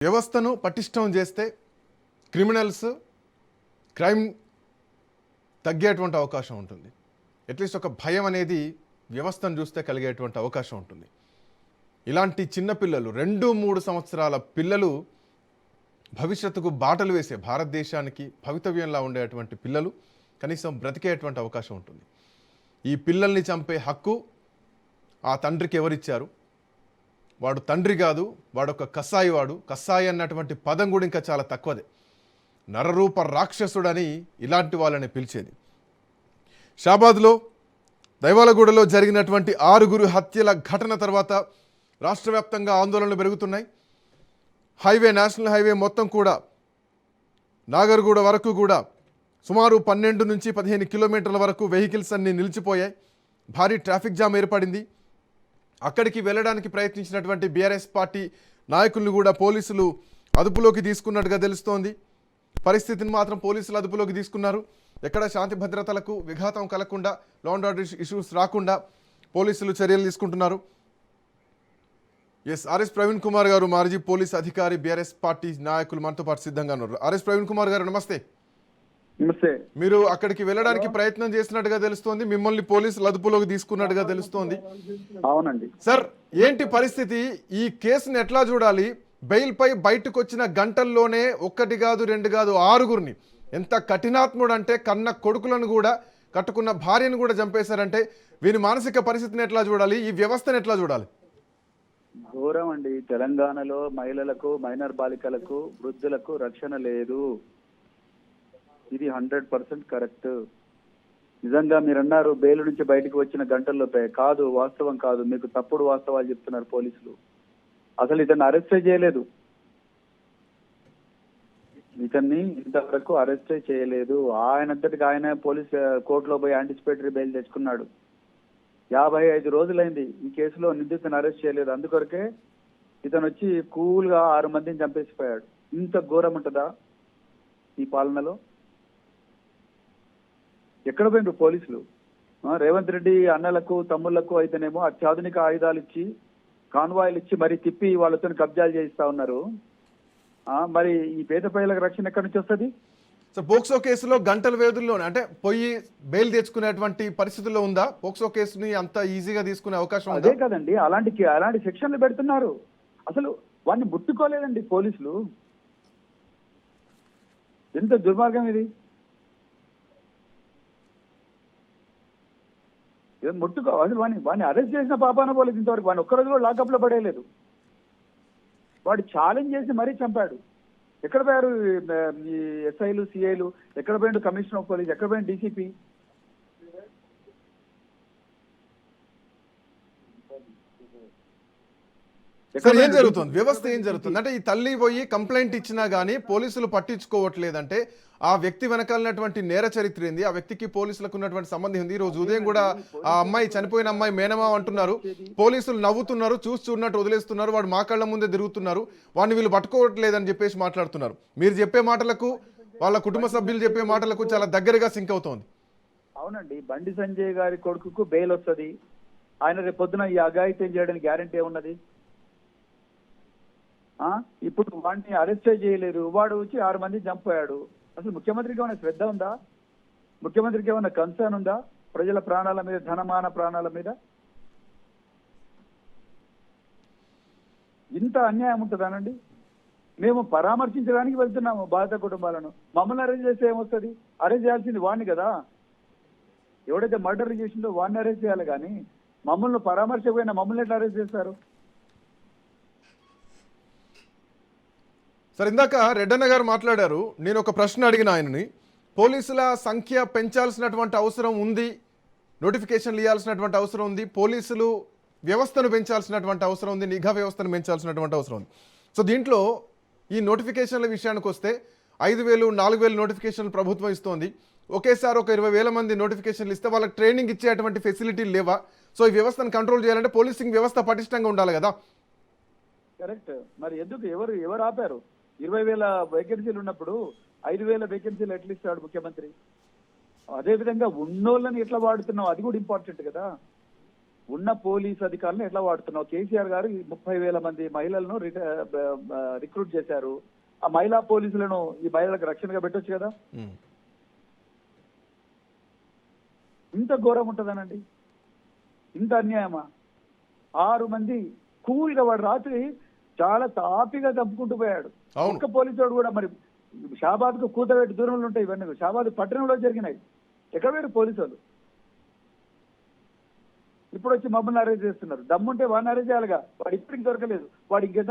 వ్యవస్థను పటిష్టం చేస్తే క్రిమినల్స్ క్రైమ్ తగ్గేటువంటి అవకాశం ఉంటుంది. అట్లీస్ట్ ఒక భయం అనేది వ్యవస్థను చూస్తే కలిగేటువంటి అవకాశం ఉంటుంది. ఇలాంటి చిన్న పిల్లలు 2-3 సంవత్సరాల పిల్లలు భవిష్యత్తుకు బాటలు వేసే భారతదేశానికి భవితవ్యంలా ఉండేటువంటి పిల్లలు కనీసం బ్రతికేటువంటి అవకాశం ఉంటుంది. ఈ పిల్లల్ని చంపే హక్కు ఆ తండ్రికి ఎవరిచ్చారు? వాడు తండ్రి కాదు, వాడు ఒక కసాయి. వాడు కసాయి అన్నటువంటి పదం కూడా ఇంకా చాలా తక్కువదే. నరరూప రాక్షసుడని ఇలాంటి వాళ్ళని పిలిచేది. షాబాద్లో దైవాలగూడలో జరిగినటువంటి 6 హత్యల ఘటన తర్వాత రాష్ట్ర వ్యాప్తంగా ఆందోళనలు పెరుగుతున్నాయి. నేషనల్ హైవే మొత్తం కూడా నాగర్గూడ వరకు కూడా సుమారు 12 నుంచి 15 కిలోమీటర్ల వరకు వెహికల్స్ అన్నీ నిలిచిపోయాయి. భారీ ట్రాఫిక్ జామ్ ఏర్పడింది. అక్కడికి వెళ్ళడానికి ప్రయత్నించినటువంటి బీఆర్ఎస్ పార్టీ నాయకులను కూడా పోలీసులు అదుపులోకి తీసుకున్నట్టుగా తెలుస్తోంది. పరిస్థితిని మాత్రం పోలీసులు అదుపులోకి తీసుకున్నారు. ఎక్కడ శాంతి భద్రతలకు విఘాతం కలగకుండా, లా అండ్ ఆర్డర్ ఇష్యూస్ రాకుండా పోలీసులు చర్యలు తీసుకుంటున్నారు. ఆర్ఎస్ ప్రవీణ్ కుమార్ గారు, మాజీ పోలీస్ అధికారి, బీఆర్ఎస్ పార్టీ నాయకులు మనతో పాటు సిద్ధంగా ఉన్నారు. ఆర్ఎస్ ప్రవీణ్ కుమార్ గారు, నమస్తే. నమస్తే. మీరు అక్కడికి వెళ్ళడానికి ప్రయత్నం చేసినట్టుగా తెలుస్తోంది, మిమ్మల్ని పోలీసులు అదుపులోకి తీసుకున్నట్టుగా తెలుస్తోంది. అవునండి సార్, ఏంటి పరిస్థితి? ఈ కేసును ఎట్లా చూడాలి? బెయిల్ పై బయటకు వచ్చిన గంటల్లోనే 1 కాదు 2 కాదు 6 ఎంత కఠినాత్ముడు అంటే కన్న కొడుకులను కూడా, కట్టుకున్న భార్యను కూడా చంపేశారంటే వీరి మానసిక పరిస్థితిని ఎట్లా చూడాలి? ఈ వ్యవస్థను ఎట్లా చూడాలి? ఘోరం అండి. తెలంగాణలో మహిళలకు, మైనర్ బాలికలకు, వృద్ధులకు రక్షణ లేదు. ఇది 100% కరెక్ట్. నిజంగా మీరు అన్నారు బెయిల్ నుంచి బయటకు వచ్చిన గంటల్లోపే. కాదు, వాస్తవం కాదు. మీకు తప్పుడు వాస్తవాలు చెప్తున్నారు పోలీసులు. అసలు ఇతన్ని అరెస్టే చేయలేదు. ఇతన్ని ఇంతవరకు అరెస్టే చేయలేదు. ఆయనంతటికి ఆయన పోలీస్ కోర్టులో పోయి యాంటిసిపేటరీ బెయిల్ తెచ్చుకున్నాడు. 55 రోజులైంది ఈ కేసులో నిందితుని అరెస్ట్ చేయలేదు. అందుకొరకే ఇతను వచ్చి కూల్ గా 6 మందిని చంపేసిపోయాడు. ఇంత ఘోరం ఉంటుందా ఈ పాలనలో? ఎక్కడ పోయినరు పోలీసులు? రేవంత్ రెడ్డి అన్నలకు, తమ్ముళ్లకు అయితేనేమో అత్యాధునిక ఆయుధాలు ఇచ్చి, కాన్వాయిలు ఇచ్చి మరి తిప్పి వాళ్ళతో కబ్జాలు చేయిస్తా ఉన్నారు. మరి ఈ పేద ప్రజలకు రక్షణ ఎక్కడి నుంచి వస్తుంది? సో పోక్సో కేసులో గంటల వ్యవధిలోనే అంటే పోయి బెయిల్ తెచ్చుకునేటువంటి పరిస్థితుల్లో ఉందా? పోక్సో కేసుని అంత ఈజీగా తీసుకునే అవకాశం ఉందా? అదే కదండి, అలాంటి సెక్షన్లు పెడుతున్నారు. అసలు వాడిని ముట్టుకోలేదండి పోలీసులు. ఎంత దుర్మార్గం ఇది! ముట్టుకో అసలు వాడిని అరెస్ట్ చేసిన పాపాన పోలేదు ఇంతవరకు. వాడిని ఒక్కరోజు కూడా లాకప్ లో పడేయలేదు. వాడు ఛాలెంజ్ చేసి మరీ చంపాడు. ఎక్కడ పోయారు ఈ ఎస్ఐలు, సిఐలు? ఎక్కడ పోయిండు కమిషనర్ ఆఫ్ పోలీస్? ఎక్కడ పోయిండు డీసీపీ? ఏం జరుగుతుంది? వ్యవస్థ ఏం జరుగుతుంది అంటే ఈ తల్లి పోయి కంప్లైంట్ ఇచ్చినా గానీ పోలీసులు పట్టించుకోవట్లేదంటే ఆ వ్యక్తి వెనకాలన్నటువంటి నేర చరిత్ర ఏంది? ఆ వ్యక్తికి పోలీసులకు ఉన్నటువంటి సంబంధం ఉంది. ఈ రోజు ఉదయం కూడా ఆ అమ్మాయి, చనిపోయిన అమ్మాయి మేనమా అంటున్నారు. పోలీసులు నవ్వుతున్నారు, చూస్తున్నట్టు వదిలేస్తున్నారు. వాడు మా కళ్ళ ముందే తిరుగుతున్నారు, వాడిని వీళ్ళు పట్టుకోవట్లేదని చెప్పేసి మాట్లాడుతున్నారు. మీరు చెప్పే మాటలకు, వాళ్ళ కుటుంబ సభ్యులు చెప్పే మాటలకు చాలా దగ్గరగా సింక్ అవుతోంది. అవునండి, బండి సంజయ్ గారి కొడుకుకు బెయిల్ వస్తుంది. ఆయన రేపు పొద్దున ఈ అఘాయిత్యం చేయడానికి గ్యారంటీ ఏమున్నది? ఇప్పుడు వాడిని అరెస్ట్ చేయలేరు. వాడు వచ్చి 6 మంది చంపాడు. అసలు ముఖ్యమంత్రికి ఏమైనా శ్రద్ధ ఉందా? ముఖ్యమంత్రికి ఏమైనా కన్సర్న్ ఉందా ప్రజల ప్రాణాల మీద, ధనమాన ప్రాణాల మీద? ఇంత అన్యాయం ఉంటుందానండి? మేము పరామర్శించడానికి వెళ్తున్నాము బాధిత కుటుంబాలను. మమ్మల్ని అరెస్ట్ చేస్తే ఏమొస్తుంది? అరెస్ట్ చేయాల్సింది వాడిని కదా. ఎవడైతే మర్డర్ చేసిందో వాడిని అరెస్ట్ చేయాలి కానీ మమ్మల్ని పరామర్శపోయినా మమ్మల్ని ఎట్లా అరెస్ట్ చేస్తారు? సార్, ఇందాక రెడ్డన్న గారు మాట్లాడారు. నేను ఒక ప్రశ్న అడిగిన ఆయనని, పోలీసుల సంఖ్య పెంచాల్సినటువంటి అవసరం ఉంది, నోటిఫికేషన్లు ఇవ్వాల్సినటువంటి అవసరం ఉంది, పోలీసులు వ్యవస్థను పెంచాల్సినటువంటి అవసరం ఉంది, నిఘా వ్యవస్థను పెంచాల్సినటువంటి అవసరం ఉంది. సో దీంట్లో ఈ నోటిఫికేషన్ల విషయానికి వస్తే 5,000, 4,000 నోటిఫికేషన్లు ప్రభుత్వం ఇస్తోంది. ఒకేసారి ఒక 20,000 మంది నోటిఫికేషన్లు ఇస్తే వాళ్ళకి ట్రైనింగ్ ఇచ్చేటువంటి ఫెసిలిటీలు లేవా? సో ఈ వ్యవస్థను కంట్రోల్ చేయాలంటే పోలీసింగ్ వ్యవస్థ పటిష్టంగా ఉండాలి కదా. కరెక్ట్. మరి ఎందుకు ఎవరు ఆపారు? 20,000 వేకెన్సీలు ఉన్నప్పుడు 5,000 వేకెన్సీలు ఎట్లా ఇస్తాడు ముఖ్యమంత్రి? అదేవిధంగా ఉన్నోళ్ళని ఎట్లా వాడుతున్నావు అది కూడా ఇంపార్టెంట్ కదా. ఉన్న పోలీస్ అధికారులను ఎట్లా వాడుతున్నావు? కేసీఆర్ గారు 30,000 మంది మహిళలను రిక్రూట్ చేశారు. ఆ మహిళా పోలీసులను ఈ మహిళలకు రక్షణగా పెట్టొచ్చు కదా. ఉమ్. ఇంత ఘోరం ఉంటుందనండి, ఇంత అన్యాయమా? 6 మంది కూల్ గా వాడు రాత్రి చాలా తాపిగా చంపుకుంటూ పోయాడు. అవును. ఒక్క పోలీసు వాడు కూడా. మరి షాబాద్ కు కూతవేటి దూరంలో ఉంటాయి ఇవన్నీ. షాబాద్ పట్టణంలో జరిగినాయి. ఎక్కడ వేరు పోలీసు వాళ్ళు? ఇప్పుడు వచ్చి మమ్మల్ని అరెస్ట్ చేస్తున్నారు. దమ్ముంటే వాడిని అరెస్ట్ చేయాలిగా. వాడు ఇప్పటికి దొరకలేదు. వాడు ఇంకెంత